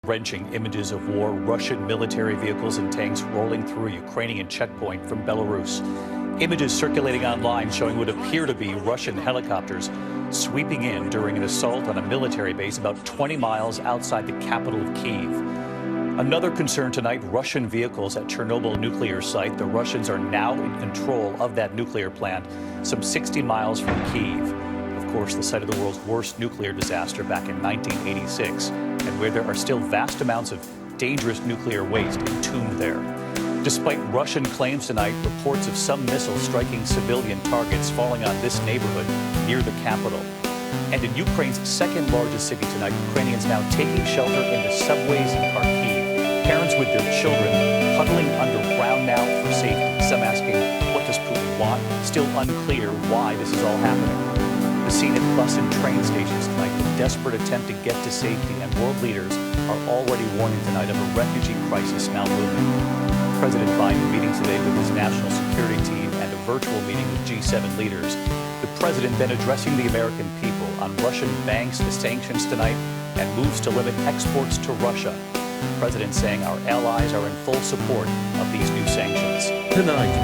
Wrenching images of war, Russian military vehicles and tanks rolling through a Ukrainian checkpoint from Belarus. Images circulating online showing what appear to be Russian helicopters sweeping in during an assault on a military base about 20 miles outside the capital of Kyiv. Another concern tonight, Russian vehicles at Chernobyl nuclear site. The Russians are now in control of that nuclear plant, some 60 miles from Kyiv. Of course, the site of the world's worst nuclear disaster back in 1986, and where there are still vast amounts of dangerous nuclear waste entombed there. Despite Russian claims tonight, reports of some missiles striking civilian targets falling on this neighborhood near the capital. And in Ukraine's second largest city tonight, Ukrainians now taking shelter in the subways in Kharkiv. Parents with their children huddling underground now for safety. Some asking, what does Putin want? Still unclear why this is all happening. The scene at bus and train stations tonight, a desperate attempt to get to safety, and world leaders are already warning tonight of a refugee crisis now looming. President Biden meeting today with his national security team and a virtual meeting with G7 leaders. The president then addressing the American people on Russian banks, the sanctions tonight, and moves to limit exports to Russia. The president saying our allies are in full support of these new sanctions. Tonight,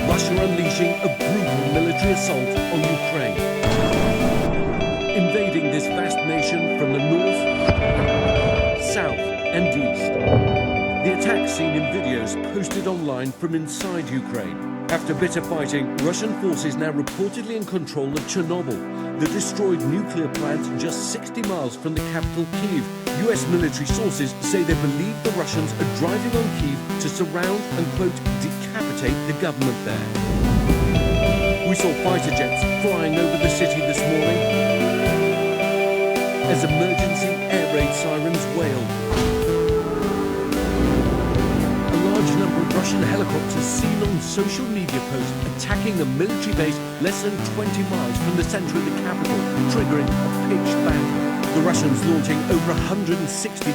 Russia unleashing a brutal military assault on Ukraine, invading this vast nation from the north, south and east. The attacks seen in videos posted online from inside Ukraine. After bitter fighting, Russian forces now reportedly in control of Chernobyl, the destroyed nuclear plant just 60 miles from the capital Kyiv. US military sources say they believe the Russians are driving on Kyiv to surround and, quote, decapitate the government there. We saw fighter jets flying over the city this morning as emergency air raid sirens wailed. Russian helicopters seen on social media posts attacking a military base less than 20 miles from the center of the capital, triggering a pitched battle. The Russians launching over 160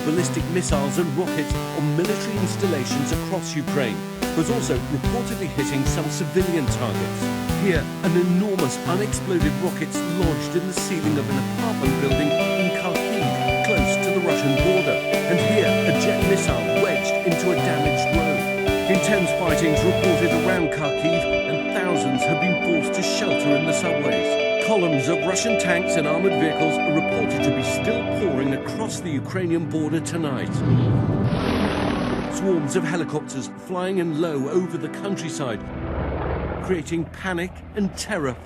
ballistic missiles and rockets on military installations across Ukraine, but also reportedly hitting some civilian targets. Here, an enormous unexploded rockets lodged in the ceiling of an apartment building in Kharkiv, close to the Russian border. And here, a jet missile wedged into a damaged road. Intense fightings reported around Kharkiv, and thousands have been forced to shelter in the subways. Columns of Russian tanks and armoured vehicles are reported to be still pouring across the Ukrainian border tonight. Swarms of helicopters flying in low over the countryside, creating panic and terror.